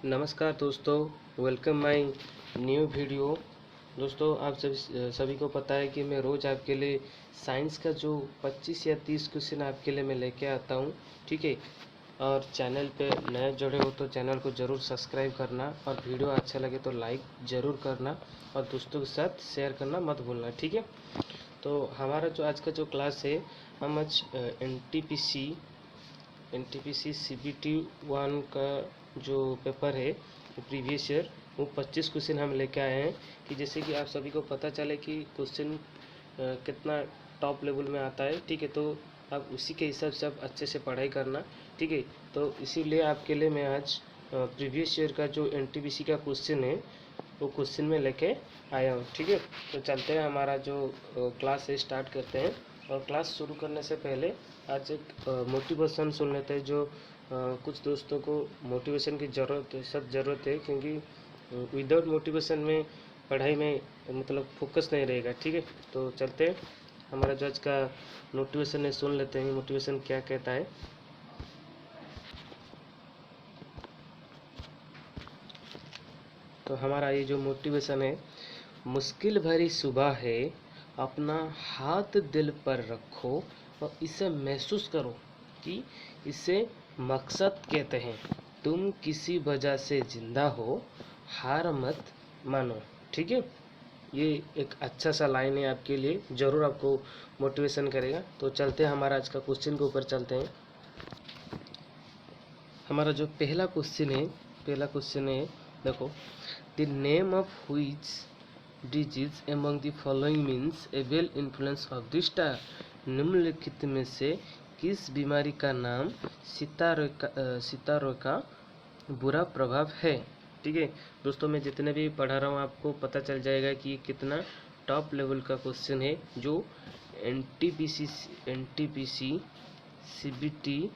नमस्कार दोस्तों, welcome my new video. दोस्तों, आप सभी को पता है कि मैं रोज़ आपके लिए साइंस का जो 25 या 30 क्वेश्चन आपके लिए मैं लेके आता हूँ। ठीक है। और चैनल पे नए जुड़े हो तो चैनल को ज़रूर सब्सक्राइब करना, और वीडियो अच्छा लगे तो लाइक ज़रूर करना, और दोस्तों के साथ शेयर करना मत भूलना। ठीक है। तो हमारा जो आज का जो क्लास है, हम आज एनटीपीसी सीबीटी 1 का जो पेपर है प्रीवियस ईयर, वो 25 क्वेश्चन हम लेके आए हैं। कि जैसे कि आप सभी को पता चले कि क्वेश्चन कितना टॉप लेवल में आता है। ठीक है। तो आप उसी के हिसाब से आप अच्छे से पढ़ाई करना। ठीक है। तो इसीलिए आपके लिए मैं आज प्रीवियस ईयर का जो एनटीपीसी का क्वेश्चन है वो क्वेश्चन में लेके आया हूँ। ठीक है। तो चलते हैं, हमारा जो क्लास है स्टार्ट करते हैं। और क्लास शुरू करने से पहले आज एक मोटिवेशन सुन लेते हैं। जो कुछ दोस्तों को मोटिवेशन की ज़रूरत है, क्योंकि विदाउट मोटिवेशन में पढ़ाई में मतलब फोकस नहीं रहेगा। ठीक है। तो चलते हैं, हमारा जो आज का मोटिवेशन है सुन लेते हैं। मोटिवेशन क्या कहता है। तो हमारा ये जो मोटिवेशन है, मुश्किल भरी सुबह है, अपना हाथ दिल पर रखो और इसे महसूस करो कि इसे मकसद कहते हैं। तुम किसी वजह से जिंदा हो, हार मत मानो। ठीक है। ये एक अच्छा सा लाइन है आपके लिए, ज़रूर आपको मोटिवेशन करेगा। तो चलते हैं, हमारा आज का क्वेश्चन के ऊपर चलते हैं। हमारा जो पहला क्वेश्चन है, देखो, the name of which disease among the following means A well influence of the star. निम्नलिखित में से किस बीमारी का नाम सितारों का बुरा प्रभाव है। ठीक है। दोस्तों, मैं जितने भी पढ़ा रहा हूँ आपको पता चल जाएगा कि ये कितना टॉप लेवल का क्वेश्चन है, जो एनटीपीसी सीबीटी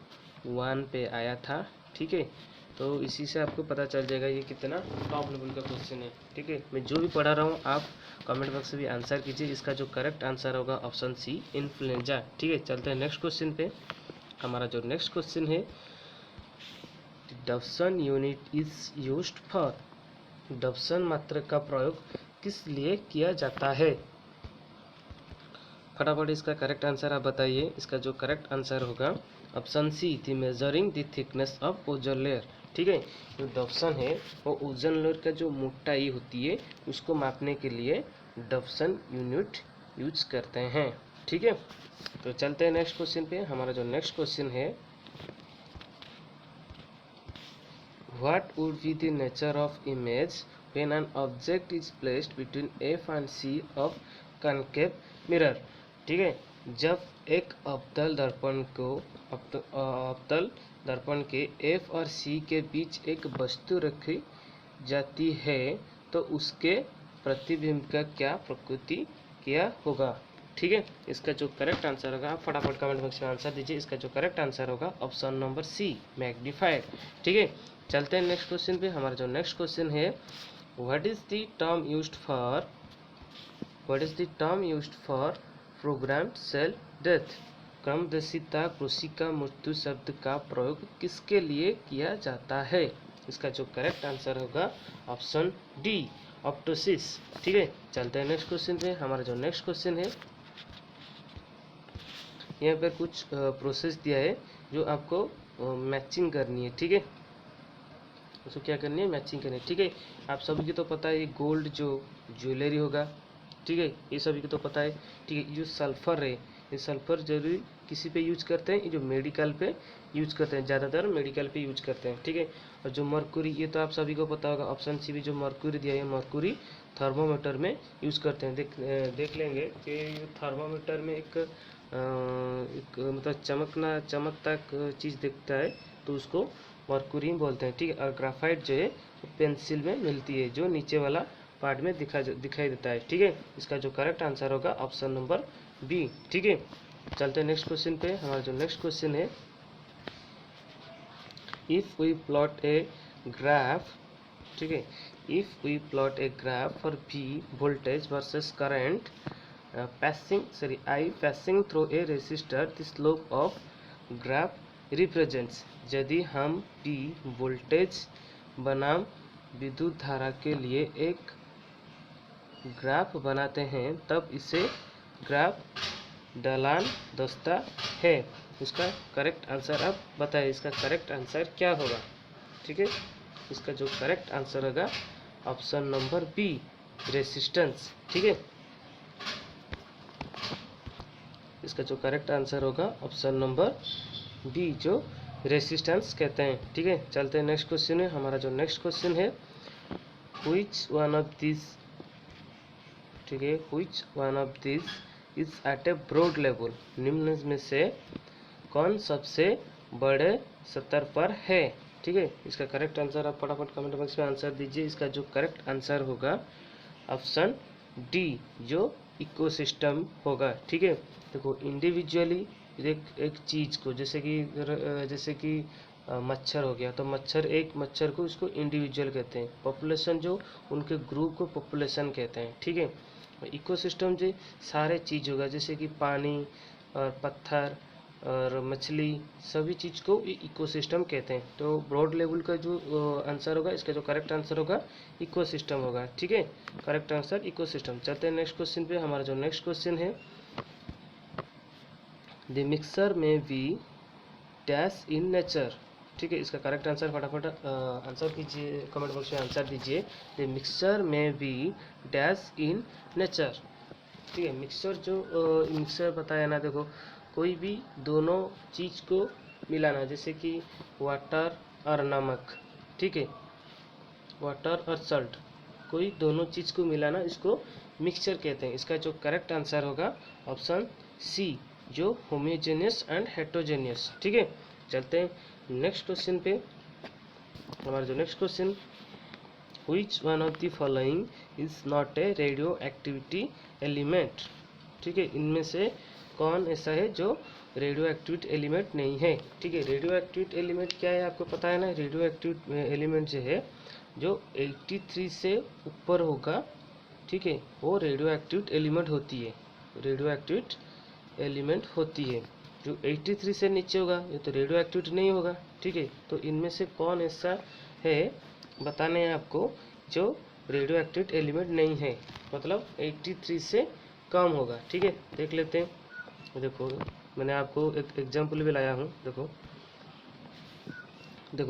1 पे आया था। ठीक है। तो इसी से आपको पता चल जाएगा ये कितना टॉप लेवल का क्वेश्चन है। ठीक है। मैं जो भी पढ़ा रहा हूँ आप कमेंट बॉक्स में भी आंसर कीजिए। इसका जो करेक्ट आंसर होगा ऑप्शन सी, इन्फ्लुएंजा। ठीक है। चलते हैं नेक्स्ट क्वेश्चन पे। हमारा जो नेक्स्ट क्वेश्चन है, Dobson unit is used for. Dobson मात्रक का प्रयोग किस लिए किया जाता है। फटाफट इसका करेक्ट आंसर आप बताइए। इसका जो करेक्ट आंसर होगा option C, the measuring the thickness of ozone layer. ठीक है। जो डबसन है वो ओजोन लेयर का जो मोटाई होती है उसको मापने के लिए डबसन यूनिट यूज करते हैं। ठीक है। तो चलते हैं नेक्स्ट क्वेश्चन पे। हमारा जो नेक्स्ट क्वेश्चन है, what would be the nature of image when an object is placed between F and C of concave mirror. ठीक है। जब एक अवतल दर्पण के एफ और सी के बीच एक वस्तु रखी जाती है तो उसके प्रतिबिंब का क्या प्रकृति क्या होगा। ठीक है। इसका जो करेक्ट आंसर होगा, आप फटाफट कमेंट बॉक्स में आंसर दीजिए। इसका जो करेक्ट आंसर होगा ऑप्शन नंबर सी, मैग्नीफायर। ठीक है। चलते हैं नेक्स्ट क्वेश्चन पे। हमारा जो नेक्स्ट क्वेश्चन है, what is the term used for programmed cell death. क्रमदर्शिता कोशिका मृत्यु शब्द का प्रयोग किसके लिए किया जाता है। इसका जो करेक्ट आंसर होगा ऑप्शन डी, ऑप्टोसिस। ठीक है। चलते हैं नेक्स्ट क्वेश्चन पे। हमारा जो नेक्स्ट क्वेश्चन है, यहाँ पर कुछ प्रोसेस दिया है जो आपको मैचिंग करनी है। ठीक है। उसको क्या करनी है, मैचिंग करनी है। ठीक है। आप सभी को तो पता है ये गोल्ड जो ज्वेलरी होगा। ठीक है। ये सभी को तो पता है। ठीक है। जो सल्फर है, ये सल्फर जरूरी किसी पे यूज करते हैं, ये जो मेडिकल पे यूज करते हैं, ज़्यादातर मेडिकल पे यूज करते हैं। ठीक है। और जो मरकुरी, ये तो आप सभी को पता होगा, ऑप्शन सी भी जो मरकुरी दिया है, मरकुरी थर्मोमीटर में यूज करते हैं। देख लेंगे कि थर्मोमीटर में एक मतलब चमकता चीज़ दिखता है तो उसको मरकुरी बोलते हैं। ठीक है। और ग्राफाइट जो है पेंसिल में मिलती है, जो नीचे वाला पार्ट में दिखाई देता है। ठीक है। इसका जो करेक्ट आंसर होगा ऑप्शन नंबर बी। ठीक है। चलते हैं नेक्स्ट क्वेश्चन पे। हमारा जो नेक्स्ट क्वेश्चन है, if we plot a graph. ठीक है। If we plot a graph for V voltage versus current I passing through a resistor, the slope of graph represents। यदि हम P वोल्टेज बनाम विद्युत धारा के लिए एक ग्राफ बनाते हैं तब इसे ग्राफ ढलान दस्ता है। इसका करेक्ट आंसर आप बताइए, इसका करेक्ट आंसर क्या होगा। ठीक है, इसका जो करेक्ट आंसर होगा ऑप्शन नंबर बी, रेसिस्टेंस। ठीक है, इसका जो करेक्ट आंसर होगा ऑप्शन नंबर बी, जो रेसिस्टेंस कहते हैं। ठीक है, चलते हैं नेक्स्ट क्वेश्चन है। हमारा जो नेक्स्ट क्वेश्चन है, व्हिच वन ऑफ दिस, ठीक है, which one of this is at a broad level, निम्न में से कौन सबसे बड़े स्तर पर है। ठीक है, इसका करेक्ट आंसर आप फटाफट कमेंट बॉक्स में आंसर दीजिए। इसका जो करेक्ट आंसर होगा ऑप्शन डी, जो इकोसिस्टम होगा। ठीक है, देखो इंडिविजुअली एक चीज़ को, जैसे कि मच्छर हो गया, तो एक मच्छर को इसको इंडिविजुअल कहते हैं। पॉपुलेशन जो उनके ग्रुप को पॉपुलेशन कहते हैं। ठीक है, इकोसिस्टम जो सारे चीज़ होगा, जैसे कि पानी और पत्थर और मछली, सभी चीज़ को इकोसिस्टम कहते हैं। तो ब्रॉड लेवल का जो आंसर होगा, इसका जो करेक्ट आंसर होगा इकोसिस्टम होगा। ठीक है, करेक्ट आंसर इकोसिस्टम। चलते हैं नेक्स्ट क्वेश्चन पे। हमारा जो नेक्स्ट क्वेश्चन है, द मिक्सर में बी डैश इन नेचर। ठीक है, इसका करेक्ट आंसर फटाफट आंसर कीजिए, कमेंट बॉक्स में आंसर दीजिए। द मिक्सर में बी डैश इन नेचर। ठीक है, मिक्सर बताया ना, देखो कोई भी दोनों चीज़ को मिलाना, जैसे कि वाटर और नमक। ठीक है, वाटर और सल्ट, कोई दोनों चीज़ को मिलाना, इसको मिक्सचर कहते हैं। इसका जो करेक्ट आंसर होगा ऑप्शन सी, जो होमोजेनियस एंड हेटेरोजेनियस। ठीक है, चलते हैं नेक्स्ट क्वेश्चन पे। हमारा जो next question, which one of the following is not a radio activity element. ठीक है, इनमें से कौन ऐसा है जो रेडियो एक्टिव एलिमेंट नहीं है। ठीक है, रेडियो एक्टिव एलिमेंट क्या है आपको पता है ना। रेडियो एक्टिव एलिमेंट जो है, जो 83 से ऊपर होगा, ठीक है, वो रेडियो एक्टिव एलिमेंट होती है। रेडियो एक्टिव एलिमेंट होती है। जो 83 से नीचे होगा ये तो रेडियो एक्टिव नहीं होगा। ठीक है, तो इनमें से कौन ऐसा है बताने हैं आपको जो रेडियो एक्टिव एलिमेंट नहीं है, मतलब 83 से कम होगा। ठीक है, देख लेते हैं। देखो मैंने आपको एक एग्जाम्पल भी लाया हूँ। देखो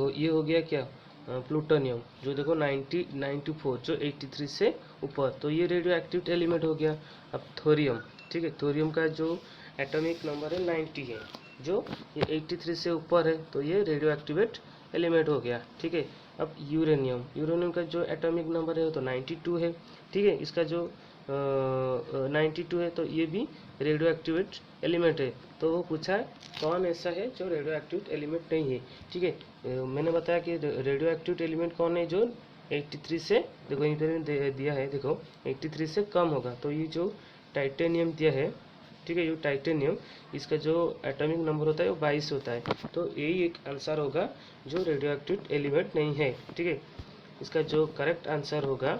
ये हो गया क्या, प्लूटोनियम, जो देखो 94, जो 83 से ऊपर, तो ये रेडियो एक्टिव एलिमेंट हो गया। अब थोरियम, ठीक है, थोरियम का जो एटॉमिक नंबर है 90 है, जो ये 83 से ऊपर है, तो ये रेडियो एक्टिवेट एलिमेंट हो गया। ठीक है, अब यूरेनियम का जो एटॉमिक नंबर है तो 92 है। ठीक है, इसका जो 92 है, तो ये भी रेडियो एक्टिवेट एलिमेंट है। तो वो पूछा है कौन ऐसा है जो रेडियो एक्टिव एलिमेंट नहीं है। ठीक है, मैंने बताया कि रेडियो एक्टिव एलिमेंट कौन है जो 83 से, देखो यहीं पर दिया है, देखो 83 से कम होगा, तो ये जो टाइटेनियम दिया है, ठीक है, ये टाइटेनियम, इसका जो एटॉमिक नंबर होता है वो 22 होता है। तो यही एक आंसर होगा जो रेडियो एक्टिव एलिमेंट नहीं है। ठीक है, इसका जो करेक्ट आंसर होगा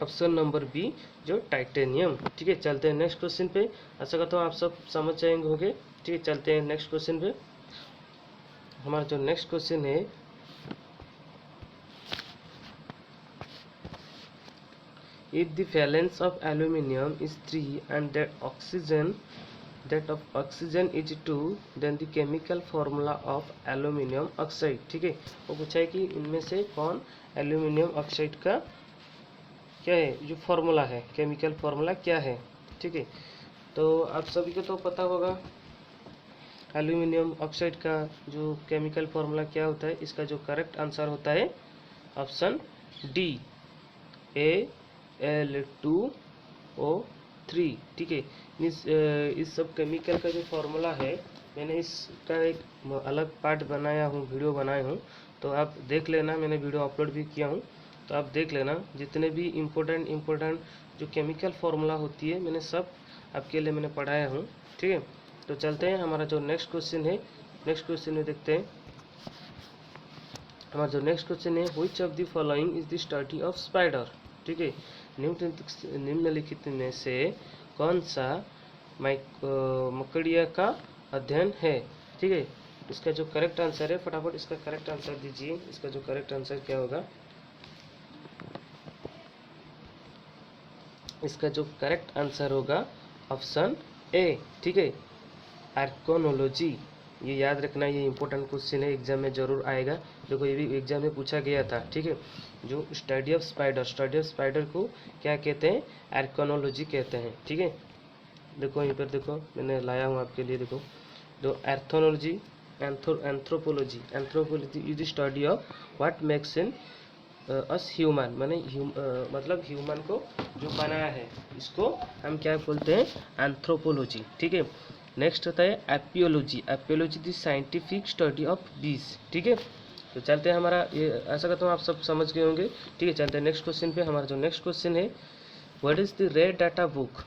ऑप्शन नंबर बी, जो टाइटेनियम। ठीक है, चलते हैं नेक्स्ट क्वेश्चन पे। आशा करता हूँ आप सब समझ जाएंगे होंगे। ठीक है, चलते हैं नेक्स्ट क्वेश्चन पे। हमारा जो नेक्स्ट क्वेश्चन है, if the valence of aluminium is 3 and that of oxygen is 2, then the chemical formula of aluminium oxide। ठीक है, वो पूछा है कि इनमें से कौन एल्यूमिनियम ऑक्साइड का क्या है जो फॉर्मूला है, केमिकल फॉर्मूला क्या है। ठीक है, तो आप सभी को तो पता होगा एल्यूमिनियम ऑक्साइड का जो केमिकल फॉर्मूला क्या होता है। इसका जो करेक्ट आंसर होता है ऑप्शन डी, Al2O3। ठीक है, इस सब केमिकल का जो फॉर्मूला है, मैंने इसका एक अलग पार्ट बनाया हूँ, वीडियो बनाया हूँ, तो आप देख लेना। मैंने वीडियो अपलोड भी किया हूँ, तो आप देख लेना। जितने भी इम्पोर्टेंट जो केमिकल फॉर्मूला होती है, मैंने सब आपके लिए मैंने पढ़ाया हूँ। ठीक है, तो चलते हैं। हमारा जो नेक्स्ट क्वेश्चन है, नेक्स्ट क्वेश्चन में देखते हैं। हमारा जो नेक्स्ट क्वेश्चन है, which of the following is the study of spider. ठीक है, निम्नलिखित में से कौन सा मकड़िया का अध्ययन है। ठीक है, इसका जो करेक्ट आंसर है, फटाफट इसका करेक्ट आंसर दीजिए। इसका जो करेक्ट आंसर क्या होगा? इसका जो करेक्ट आंसर होगा ऑप्शन ए। ठीक है, आर्कोनोलॉजी। ये याद रखना, ये इंपॉर्टेंट क्वेश्चन है, एग्जाम में जरूर आएगा। देखो ये भी एग्जाम में पूछा गया था। ठीक है, जो स्टडी ऑफ स्पाइडर को क्या कहते हैं? आर्कोनोलॉजी कहते हैं। ठीक है, देखो यहीं पर देखो मैंने लाया हूँ आपके लिए। देखो जो एर्थोनोलॉजी, anthropology is the study of what makes in us human, माने मतलब ह्यूमन को जो बनाया है, इसको हम क्या बोलते हैं? एंथ्रोपोलॉजी। ठीक है, नेक्स्ट होता है apiology. Apiology the scientific study of बीज। ठीक है, तो चलते हैं, हमारा ये ऐसा करता हूँ, आप सब समझ गए होंगे। ठीक है, चलते हैं नेक्स्ट क्वेश्चन पे। हमारा जो नेक्स्ट क्वेश्चन है, what is the red data book?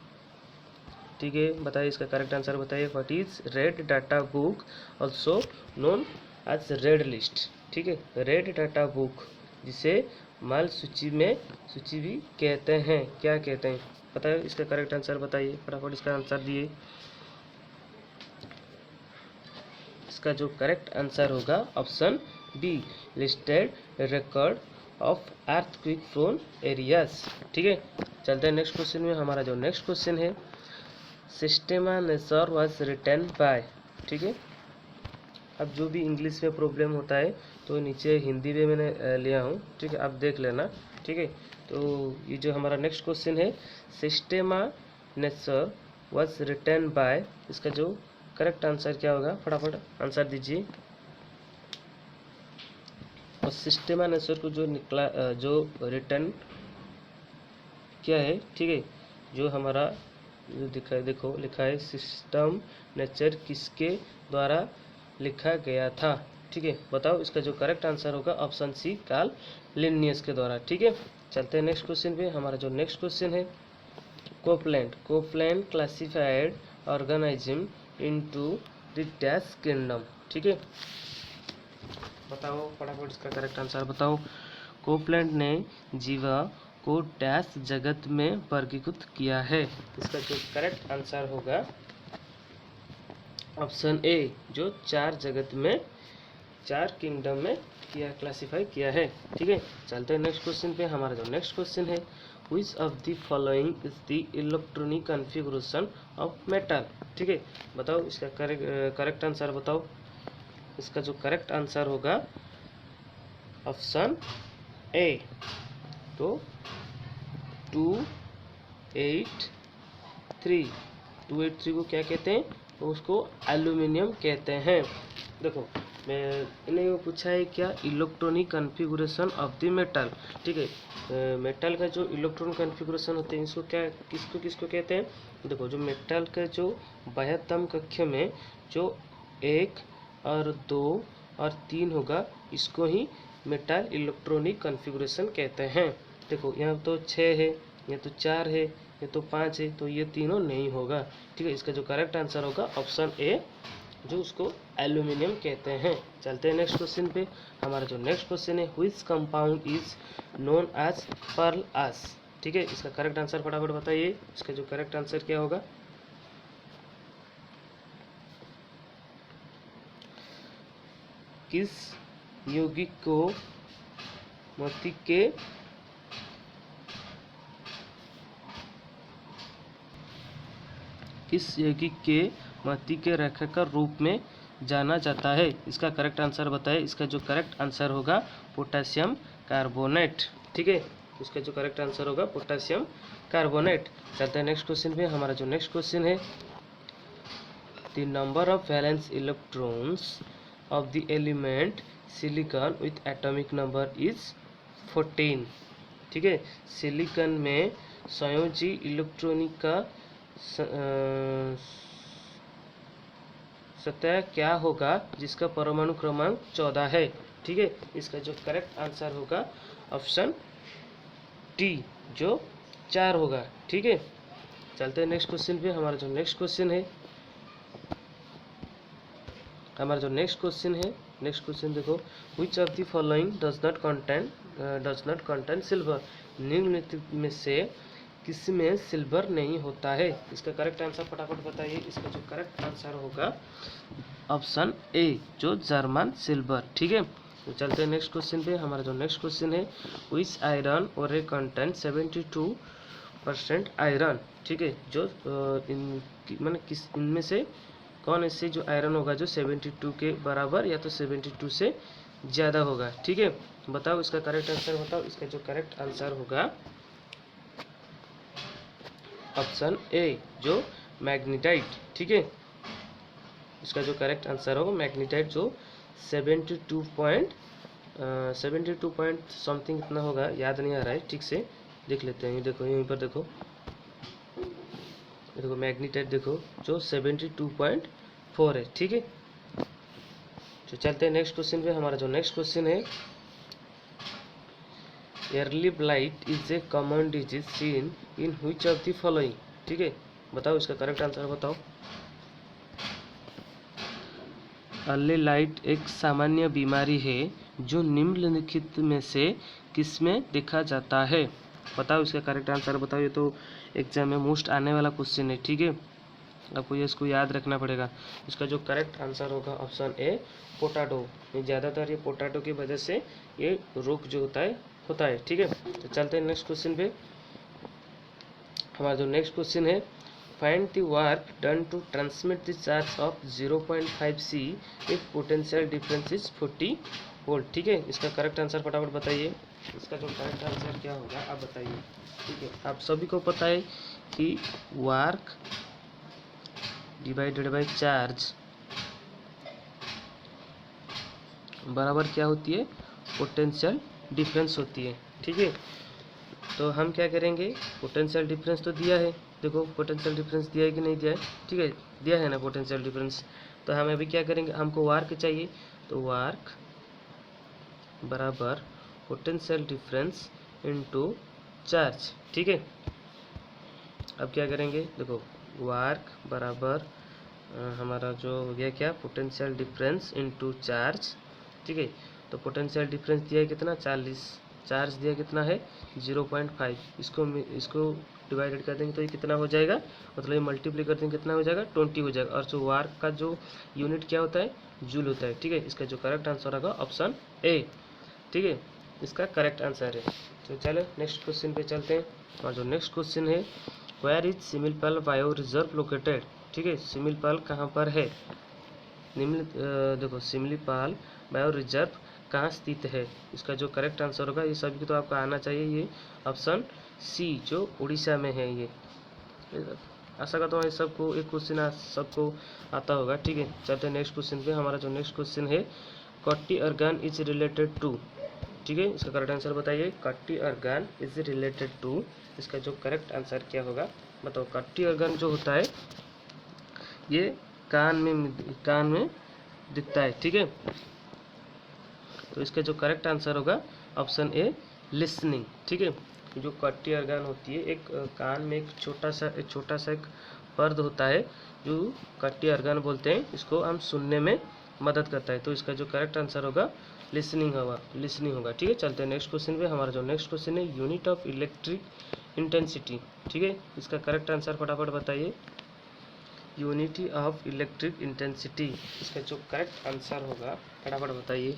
ठीक है, बताइए इसका करेक्ट आंसर बताइए। What is red data book also known as red list? ठीक है, रेड डाटा बुक, जिसे माल सूची भी कहते हैं, क्या कहते हैं? बताइए इसका करेक्ट आंसर बताइए, फटाफट इसका आंसर दिए। इसका जो करेक्ट आंसर होगा option B, listed record of earthquake prone areas. ठीक है, चलते हैं नेक्स्ट क्वेश्चन में। हमारा जो नेक्स्ट क्वेश्चन है, सिस्टेमा नेचर वाज रिटन बाय। ठीक है, अब जो भी इंग्लिश में प्रॉब्लम होता है तो नीचे हिंदी में मैंने लिया हूँ। ठीक है, आप देख लेना। ठीक है, तो ये जो हमारा नेक्स्ट क्वेश्चन है, सिस्टेमा नेचर वाज रिटन बाय, इसका जो करेक्ट आंसर क्या होगा? फटाफट आंसर दीजिए। और सिस्टेमा नेचर को जो निकला, जो रिटर्न क्या है? ठीक है, जो हमारा जो दिखा है, देखो लिखा है सिस्टम नेचर किसके द्वारा लिखा गया था? ठीक है, बताओ इसका जो करेक्ट आंसर होगा ऑप्शन सी, कार्ल लिनियस के द्वारा। ठीक है, चलते हैं नेक्स्ट क्वेश्चन पे। हमारा जो नेक्स्ट क्वेश्चन है, Copeland classified organism into the dash kingdom. ठीक है, बताओ फटाफट इसका करेक्ट आंसर बताओ। कोपलैंड ने जीवा को डैश जगत में वर्गीकृत किया है? इसका जो करेक्ट आंसर होगा ऑप्शन ए, जो 4 जगत में, 4 किंगडम में क्लासिफाई किया है। ठीक है, चलते हैं नेक्स्ट क्वेश्चन पे। हमारा जो नेक्स्ट क्वेश्चन है, which of the following is the electronic configuration of metal? ठीक है, बताओ इसका करेक्ट आंसर बताओ। इसका जो करेक्ट आंसर होगा ऑप्शन ए, तो 283 को क्या कहते हैं? तो उसको एल्यूमिनियम कहते हैं। देखो मैंने वो पूछा है क्या? Electronic configuration of the metal. ठीक है, मेटल का जो इलेक्ट्रॉनिक कॉन्फ़िगरेशन होते हैं, इसको क्या, किसको कहते हैं? देखो जो मेटल का जो बाह्यतम कक्ष में जो 1 और 2 और 3 होगा, इसको ही मेटल इलेक्ट्रॉनिक कॉन्फ़िगरेशन कहते हैं। देखो यहाँ तो 6 है, ये तो 4 है, ये तो 5 है, तो ये तीनों नहीं होगा। ठीक है, इसका जो करेक्ट आंसर होगा ऑप्शन ए, जो उसको एल्यूमिनियम कहते हैं। चलते हैं नेक्स्ट क्वेश्चन पे। हमारा जो नेक्स्ट क्वेश्चन है, which compound is known as pearl ash? ठीक है, इसका करेक्ट आंसर फटाफट बताइए। इसका जो करेक्ट आंसर क्या होगा? किस यौगिक को मोती के रेखा का रूप में जाना जाता है? इसका करेक्ट आंसर बताएं। इसका जो करेक्ट आंसर होगा पोटेशियम कार्बोनेट। ठीक है, इसका जो करेक्ट आंसर होगा पोटेशियम कार्बोनेट। चलते हैं नेक्स्ट क्वेश्चन पे। हमारा जो नेक्स्ट क्वेश्चन है, the number of valence electrons of the element silicon with atomic number is 14। ठीक है, सिलिकॉन में संयोजी इलेक्ट्रॉनिक का सतह क्या होगा जिसका परमाणु क्रमांक 14 है? ठीक है, इसका जो करेक्ट आंसर होगा ऑप्शन डी, जो 4 होगा। ठीक है, चलते हैं नेक्स्ट क्वेश्चन पे। हमारा जो नेक्स्ट क्वेश्चन है, नेक्स्ट क्वेश्चन देखो, which of the following does not contain silver? निम्नलिखित में से किसमें सिल्वर नहीं होता है? इसका करेक्ट आंसर फटाफट बताइए। इसका जो करेक्ट आंसर होगा ऑप्शन ए जो जर्मन सिल्वर। ठीक है, तो चलते हैं नेक्स्ट क्वेश्चन पे। हमारा जो नेक्स्ट क्वेश्चन है, विच आयरन और ए कंटेंट 72% आयरन। ठीक है, जो मैंने किस इनमें से कौन ऐसे जो आयरन होगा जो 72 के बराबर या तो 72 से ज़्यादा होगा। ठीक है, बताओ इसका करेक्ट आंसर बताओ। इसका जो करेक्ट आंसर होगा ऑप्शन ए जो मैग्नीटाइट। ठीक है, इसका जो करेक्ट आंसर होगा मैग्नीटाइट जो 72 पॉइंट समथिंग इतना होगा, याद नहीं आ रहा है, ठीक से देख लेते हैं। देखो यहीं पर देखो मैग्नीटाइट देखो जो 72.4 है। ठीक है, तो चलते हैं नेक्स्ट क्वेश्चन पे। हमारा जो नेक्स्ट क्वेश्चन है, early blight is a common disease seen in which of the following। ठीक है, बताओ इसका करेक्ट आंसर बताओ। अर्ली लाइट एक सामान्य बीमारी है जो निम्नलिखित में से किसमें देखा जाता है। बताओ इसका करेक्ट आंसर बताओ। ये तो एग्जाम में मोस्ट आने वाला क्वेश्चन है। ठीक है, आपको ये इसको याद रखना पड़ेगा। इसका जो करेक्ट आंसर होगा ऑप्शन ए पोटैटो। ये ज़्यादातर ये पोटैटो की वजह से ये रोग जो होता है। ठीक है, तो चलते हैं नेक्स्ट क्वेश्चन पे। हमारा जो नेक्स्ट क्वेश्चन है, find the work done to transmit the charge of 0.5 C if potential difference is 40 volt. ठीक है, इसका करेक्ट आंसर फटाफट बताइए। इसका जो करेक्ट आंसर क्या होगा आप बताइए। ठीक है, आप सभी को पता है कि वर्क डिवाइडेड बाय चार्ज बराबर क्या होती है, पोटेंशियल डिफरेंस होती है। ठीक है, तो हम क्या करेंगे, पोटेंशियल डिफरेंस तो दिया है, देखो पोटेंशियल डिफरेंस दिया है कि नहीं दिया है। ठीक है, दिया है ना पोटेंशियल डिफरेंस। तो हम अभी क्या करेंगे, हमको वार्क चाहिए, तो वार्क बराबर पोटेंशियल डिफरेंस इनटू चार्ज। ठीक है, अब क्या करेंगे, देखो वार्क बराबर हमारा जो हो गया क्या, पोटेंशियल डिफरेंस इनटू चार्ज। ठीक है, तो पोटेंशियल डिफरेंस दिया है कितना 40, चार्ज दिया कितना है 0.5। इसको डिवाइडेड कर देंगे तो ये कितना हो जाएगा, मतलब ये मल्टीप्लाई कर देंगे कितना हो जाएगा 20 हो जाएगा। और जो वार्क का जो यूनिट क्या होता है, जूल होता है। ठीक है, इसका जो करेक्ट आंसर होगा ऑप्शन ए। ठीक है, इसका करेक्ट आंसर है। तो चलो नेक्स्ट क्वेश्चन पे चलते हैं। और जो नेक्स्ट क्वेश्चन है, where is Similipal bio reserve located. ठीक है, सिमिलपाल कहाँ पर है, देखो सिमिलपाल बायो रिजर्व कहाँ स्थित है। इसका जो करेक्ट आंसर होगा, ये सभी को तो आपको आना चाहिए, ये ऑप्शन सी जो उड़ीसा में है। ये आशा करता हूँ सबको एक क्वेश्चन सबको आता होगा। ठीक है, चलते हैं नेक्स्ट क्वेश्चन पे। हमारा जो नेक्स्ट क्वेश्चन है, कट्टी अर्गान इज रिलेटेड टू। ठीक है, इसका करेक्ट आंसर बताइए। कट्टी अर्गान इज रिलेटेड टू, इसका जो करेक्ट आंसर क्या होगा बताओ। कट्टी अर्गान जो होता है ये कान में दिखता है। ठीक है, तो इसका जो करेक्ट आंसर होगा ऑप्शन ए लिसनिंग। ठीक है, जो कट्टी अर्गान होती है एक कान में एक छोटा सा एक पर्द होता है जो कट्टी अर्गान बोलते हैं। इसको हम सुनने में मदद करता है। तो इसका जो करेक्ट आंसर होगा लिसनिंग होगा। ठीक है, चलते हैं नेक्स्ट क्वेश्चन पे। हमारा जो नेक्स्ट क्वेश्चन है, यूनिट ऑफ इलेक्ट्रिक इंटेंसिटी। ठीक है, इसका करेक्ट आंसर फटाफट बताइए। यूनिटी ऑफ इलेक्ट्रिक इंटेंसिटी, इसका जो करेक्ट आंसर होगा फटाफट बताइए।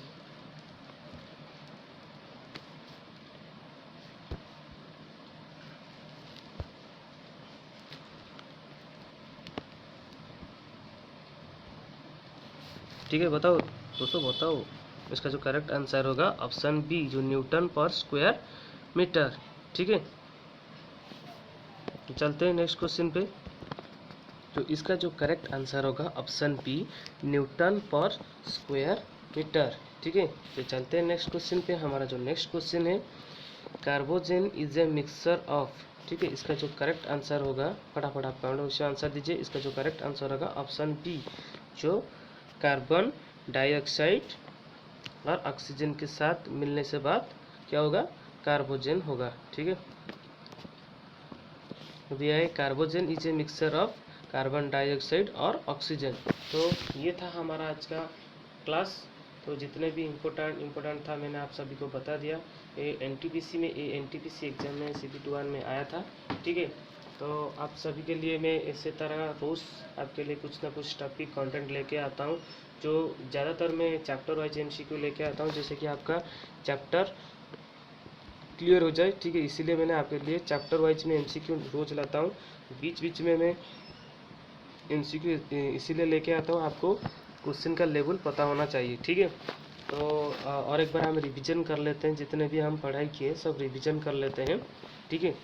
ठीक है, बताओ दोस्तों बताओ। इसका जो करेक्ट आंसर होगा ऑप्शन बी जो न्यूटन पर स्क्वायर मीटर। ठीक है, तो चलते हैं नेक्स्ट क्वेश्चन पे। तो इसका जो करेक्ट आंसर होगा ऑप्शन बी न्यूटन पर स्क्वायर मीटर। ठीक है, तो चलते हैं नेक्स्ट क्वेश्चन पे। हमारा जो नेक्स्ट क्वेश्चन है, carbogen is a mixture of. ठीक है, इसका जो करेक्ट आंसर होगा फटाफट आप कमेंट में आंसर दीजिए। इसका जो करेक्ट आंसर होगा ऑप्शन बी जो कार्बन डाइऑक्साइड और ऑक्सीजन के साथ मिलने से बाद क्या होगा, कार्बोजेन होगा। ठीक है, दिया है carbogen is a mixture of carbon dioxide और ऑक्सीजन। तो ये था हमारा आज का क्लास। तो जितने भी इम्पोर्टेंट था मैंने आप सभी को बता दिया। ये एनटीपीसी एग्जाम में CP2 में आया था। ठीक है, तो आप सभी के लिए मैं इसी तरह रोज़ आपके लिए कुछ ना कुछ टॉपिक कंटेंट लेके आता हूँ, जो ज़्यादातर मैं चैप्टर वाइज एमसीक्यू लेके आता हूँ, जैसे कि आपका चैप्टर क्लियर हो जाए, ठीक है। इसीलिए मैंने आपके लिए चैप्टर वाइज में एमसीक्यू रोज़ लाता हूँ। बीच बीच में मैं एमसीक्यू इसीलिए लेके आता हूँ, आपको क्वेश्चन का लेवल पता होना चाहिए, ठीक है। तो और एक बार हम रिवीजन कर लेते हैं, जितने भी हम पढ़ाई किए सब रिवीजन कर लेते हैं, ठीक है।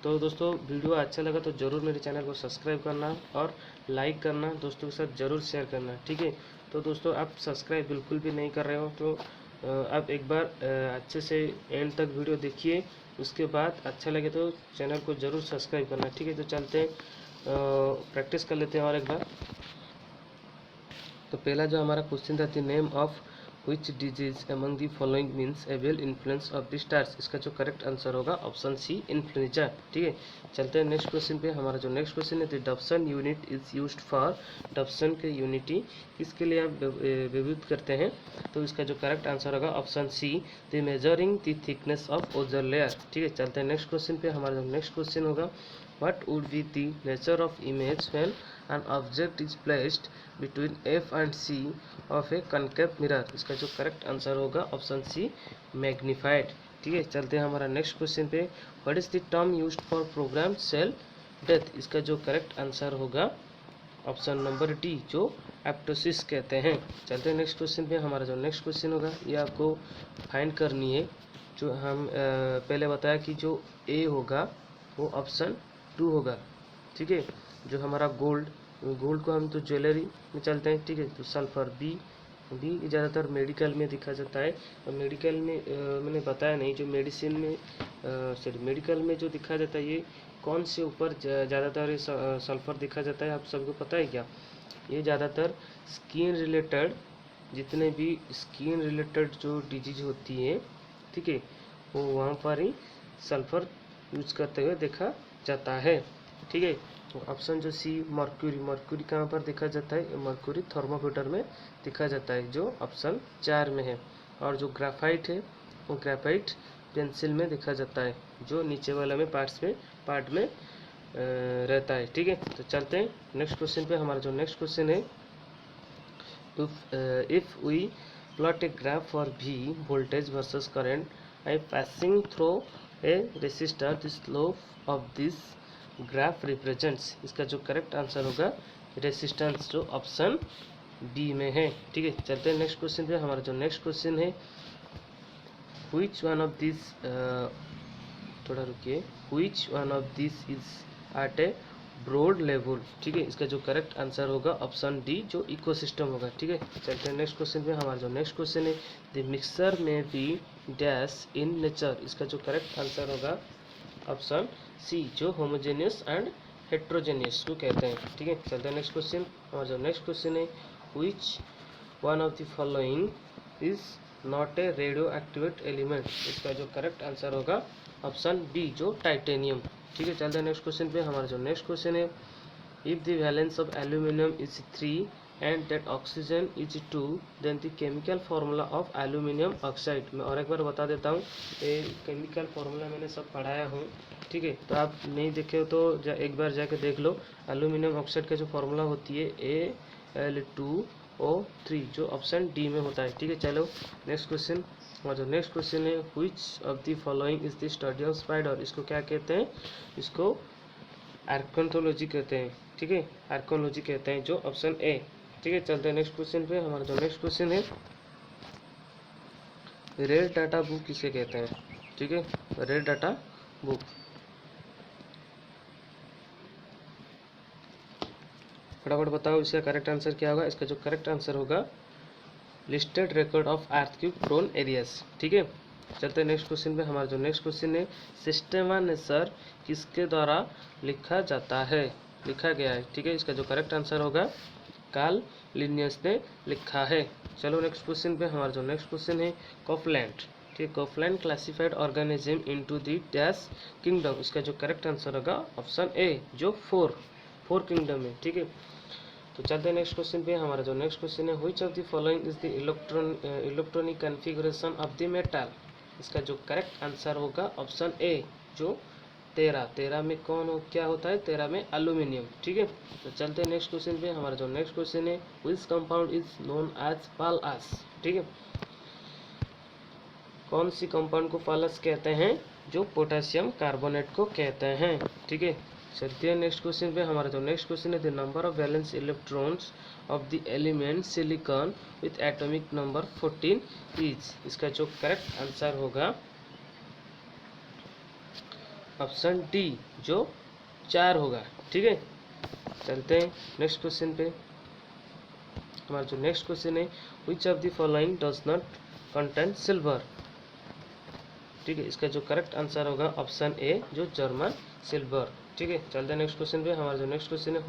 तो दोस्तों वीडियो अच्छा लगा तो ज़रूर मेरे चैनल को सब्सक्राइब करना और लाइक करना, दोस्तों के साथ ज़रूर शेयर करना, ठीक है। तो दोस्तों आप सब्सक्राइब बिल्कुल भी नहीं कर रहे हो तो आप एक बार अच्छे से एंड तक वीडियो देखिए, उसके बाद अच्छा लगे तो चैनल को ज़रूर सब्सक्राइब करना, ठीक है। तो चलते हैं प्रैक्टिस कर लेते हैं और एक बार। तो पहला जो हमारा क्वेश्चन था, the name of which disease among the following means a will influence of the stars. इसका जो करेक्ट आंसर होगा ऑप्शन सी इन्फ्लुएंजा, ठीक है। चलते हैं नेक्स्ट क्वेश्चन पे। हमारा जो नेक्स्ट क्वेश्चन है, the Dobson unit is used for. Dobson के यूनिटी किसके लिए आप व्यवहृत करते हैं, तो इसका जो करेक्ट आंसर होगा option C, the measuring the thickness of ozone layer, ठीक है। चलते हैं नेक्स्ट क्वेश्चन पे। हमारा जो नेक्स्ट क्वेश्चन होगा, what would be the nature of image when an object is placed between F and C of a concave mirror। इसका जो करेक्ट आंसर होगा ऑप्शन सी मैग्नीफाइड, ठीक है। चलते हैं हमारा नेक्स्ट क्वेश्चन पे। What is the term used for program cell death. इसका जो करेक्ट आंसर होगा ऑप्शन नंबर डी, जो एप्टोसिस कहते हैं। चलते हैं नेक्स्ट क्वेश्चन पे। हमारा जो नेक्स्ट क्वेश्चन होगा, ये आपको फाइंड करनी है। जो हम पहले बताया कि जो ए होगा वो ऑप्शन 2 होगा, ठीक है। जो हमारा गोल्ड को हम तो ज्वेलरी में चलते हैं, ठीक है। तो सल्फर बी ज़्यादातर मेडिकल में दिखा जाता है, और मेडिकल में मैंने बताया नहीं, जो मेडिसिन में सॉरी मेडिकल में जो दिखा जाता है, ये कौन से ऊपर ज़्यादातर सल्फर दिखा जाता है, आप सबको पता है क्या। ये ज़्यादातर स्किन रिलेटेड, जितने भी स्किन रिलेटेड जो डिजीज होती है, ठीक है, वो वहाँ पर ही सल्फर यूज करते हुए देखा जाता है, ठीक है। ऑप्शन जो सी मर्क्यूरी कहाँ पर देखा जाता है, मर्क्यूरी थर्मोमीटर में देखा जाता है, जो ऑप्शन 4 में है। और जो ग्राफाइट है, वो ग्राफाइट पेंसिल में देखा जाता है, जो नीचे वाला में पार्ट में रहता है, ठीक है। तो चलते हैं नेक्स्ट क्वेश्चन पे। हमारा जो नेक्स्ट क्वेश्चन है, if we plot a graph for V voltage versus current I passing through a resistor, the slope of this graph represents। इसका जो करेक्ट आंसर होगा रेसिस्टेंस, जो ऑप्शन बी में है, ठीक है। चलते हैं नेक्स्ट क्वेश्चन पे। हमारा जो नेक्स्ट क्वेश्चन है, which one of these थोड़ा रुकिए, which one of these is at a broad level, ठीक है। इसका जो करेक्ट आंसर होगा ऑप्शन डी, जो इकोसिस्टम होगा, ठीक है। चलते हैं नेक्स्ट क्वेश्चन पे। हमारा जो नेक्स्ट क्वेश्चन है, द मिक्सर में बी डैश इन नेचर। इसका जो करेक्ट आंसर होगा ऑप्शन सी, जो होमोजेनियस एंड हेट्रोजेनियस को कहते हैं, ठीक है। चलते हैं नेक्स्ट क्वेश्चन। हमारा जो नेक्स्ट क्वेश्चन है, which one of the following is not a radio activate element. इसका जो करेक्ट आंसर होगा ऑप्शन बी, जो टाइटेनियम, ठीक है। चलते हैं नेक्स्ट क्वेश्चन पे। हमारा जो नेक्स्ट क्वेश्चन है, if the valence of aluminium is 3 and that oxygen is 2 then the chemical formula of aluminium oxide. मैं और एक बार बता देता हूँ, ये केमिकल फार्मूला मैंने सब पढ़ाया हूँ, ठीक है। तो आप नहीं देखे हो तो एक बार जाके देख लो। एल्यूमिनियम ऑक्साइड का जो फार्मूला होती है Al2O3, जो ऑप्शन डी में होता है, ठीक है। चलो नेक्स्ट क्वेश्चन। और जो नेक्स्ट क्वेश्चन है, which of the following is the study of spider. इसको क्या कहते हैं, इसको आर्कोनोलॉजी कहते हैं, ठीक है। आर्कोलॉजी कहते हैं, जो ऑप्शन ए, ठीक है। चलते हैं नेक्स्ट क्वेश्चन पे। हमारा जो नेक्स्ट क्वेश्चन है, रेड डाटा बुक किसे कहते हैं, ठीक है। रेड डाटा बुक, फटाफट बताओ इसका करेक्ट आंसर क्या होगा। इसका जो करेक्ट आंसर होगा listed record of earthquake prone areas, ठीक है। चलते हैं नेक्स्ट क्वेश्चन पे। हमारा जो नेक्स्ट क्वेश्चन है, सिस्टेमानेसर किसके द्वारा लिखा जाता है, लिखा गया है, ठीक है। इसका जो करेक्ट आंसर होगा कार्ल लिनियस ने लिखा है। चलो नेक्स्ट क्वेश्चन पे। हमारा जो नेक्स्ट क्वेश्चन है, कॉफलैंड, ठीक है। Copeland classified organism into the dash kingdom. इसका जो करेक्ट आंसर होगा ऑप्शन ए, जो फोर किंगडम है, ठीक है। तो चलते हैं नेक्स्ट क्वेश्चन पे। हमारा जो नेक्स्ट क्वेश्चन है, which of the following is the electronic configuration of the metal. इसका जो करेक्ट आंसर होगा ऑप्शन ए, जो 13, 13 में क्या होता है, 13 में एल्यूमिनियम। ठीक है, तो चलते हैं नेक्स्ट क्वेश्चन पे। हमारा जो नेक्स्ट क्वेश्चन है, which compound is known as pearlash. ठीक है, कौन सी कंपाउंड को पालस कहते हैं, जो पोटेशियम कार्बोनेट को कहते हैं। ठीक है, चलते हैं नेक्स्ट क्वेश्चन पे। हमारा जो नेक्स्ट क्वेश्चन है, the number of valence electrons of the element silicon with atomic number 14 is. इसका जो करेक्ट आंसर होगा ऑप्शन डी, जो 4 होगा। ठीक है, चलते हैं नेक्स्ट क्वेश्चन पे। हमारा जो नेक्स्ट क्वेश्चन है, which of the following does not contain silver. ठीक है, इसका जो करेक्ट आंसर होगा ऑप्शन ए, जो जर्मन सिल्वर। ठीक है, चलते हैं नेक्स्ट क्वेश्चन पे। हमारा जो नेक्स्ट क्वेश्चन है,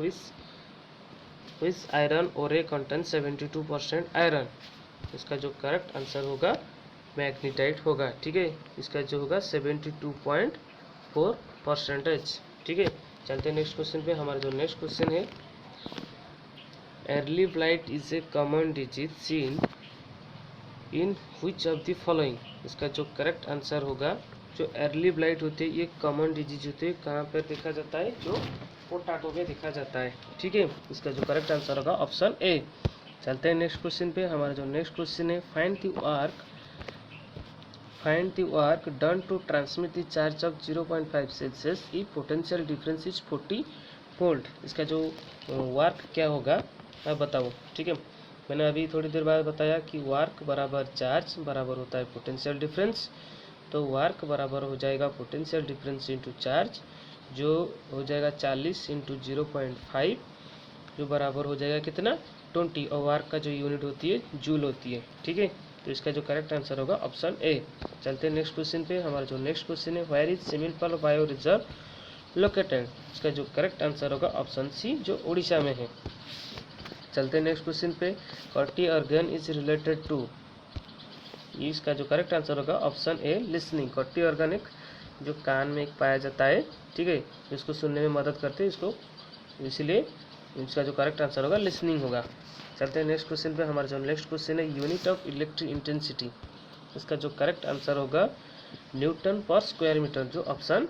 विच आयरन ओरे कंटेन 72% आयरन। इसका जो करेक्ट आंसर होगा मैग्नीटाइट होगा। ठीक है, इसका जो होगा 72.4%। ठीक है, चलते हैं नेक्स्ट क्वेश्चन पे। हमारा जो नेक्स्ट क्वेश्चन है, early blight is a common disease seen in which of the following. इसका जो करेक्ट आंसर होगा, जो अर्ली ब्लाइट होती है ये कॉमन डिजीज होती है, कहाँ पर देखा जाता है, जो पोटैटो में देखा जाता है। ठीक है, इसका जो करेक्ट आंसर होगा ऑप्शन ए। चलते हैं नेक्स्ट क्वेश्चन पे। हमारा जो नेक्स्ट क्वेश्चन है, find the work done to transmit the charge of 0.5 Celsius if potential difference is 40 volt. इसका जो वर्क क्या होगा आप बताओ। ठीक है, मैंने अभी थोड़ी देर बाद बताया कि वर्क बराबर चार्ज बराबर होता है पोटेंशियल डिफरेंस। तो वर्क बराबर हो जाएगा पोटेंशियल डिफरेंस इंटू चार्ज, जो हो जाएगा 40 इंटू 0.5, जो बराबर हो जाएगा कितना, 20। और वर्क का जो यूनिट होती है जूल होती है। ठीक है, तो इसका जो करेक्ट आंसर होगा ऑप्शन ए। चलते हैं नेक्स्ट क्वेश्चन पे। हमारा जो नेक्स्ट क्वेश्चन है, where is Similipal bio reserve located. इसका जो करेक्ट आंसर होगा ऑप्शन सी, जो उड़ीसा में है। चलते हैं नेक्स्ट क्वेश्चन पे, Corti organ is related to. इसका जो करेक्ट आंसर होगा option A, listening. Corti organ एक जो कान में एक पाया जाता है। ठीक है, इसको सुनने में मदद करते हैं इसको, इसलिए इसका जो करेक्ट आंसर होगा लिसनिंग होगा। चलते हैं नेक्स्ट क्वेश्चन पे। हमारा जो नेक्स्ट क्वेश्चन है, यूनिट ऑफ इलेक्ट्रिक इंटेंसिटी। इसका जो करेक्ट आंसर होगा न्यूटन पर स्क्वायर मीटर, जो ऑप्शन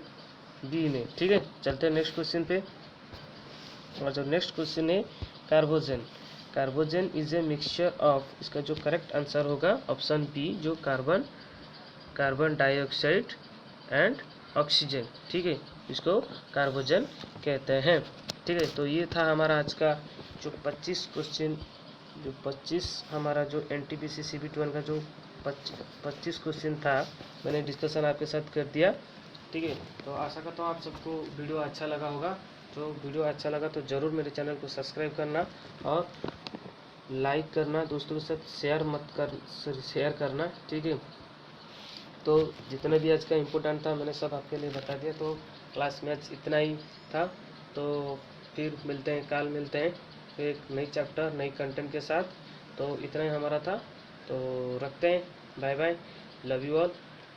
बी में। ठीक है, चलते हैं नेक्स्ट क्वेश्चन पे। हमारा जो नेक्स्ट क्वेश्चन है, carbogen. Carbogen is a mixture of. इसका जो करेक्ट आंसर होगा ऑप्शन बी, जो कार्बन डाइऑक्साइड एंड ऑक्सीजन। ठीक है, इसको कार्बोजन कहते हैं। ठीक है, तो ये था हमारा आज का जो 25 क्वेश्चन, जो 25 हमारा जो NTPC CBT1 का जो 25 क्वेश्चन था, मैंने डिस्कशन आपके साथ कर दिया। ठीक है, तो आशा करता हूँ आप सबको वीडियो अच्छा लगा होगा। तो वीडियो अच्छा लगा तो ज़रूर मेरे चैनल को सब्सक्राइब करना और लाइक करना, दोस्तों के साथ शेयर करना। ठीक है, तो जितना भी आज का इम्पोर्टेंट था मैंने सब आपके लिए बता दिया। तो क्लास में आज इतना ही था, तो फिर मिलते हैं, कल मिलते हैं एक नई चैप्टर नई कंटेंट के साथ। तो इतना ही हमारा था, तो रखते हैं, bye bye, love you all.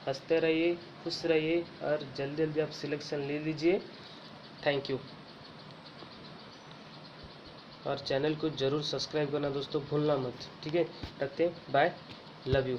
हंसते रहिए, खुश रहिए और जल्दी जल्दी आप सिलेक्शन ले लीजिए। Thank you. और चैनल को ज़रूर सब्सक्राइब करना दोस्तों, भूलना मत। ठीक है, रखते हैं, बाय, लव यू।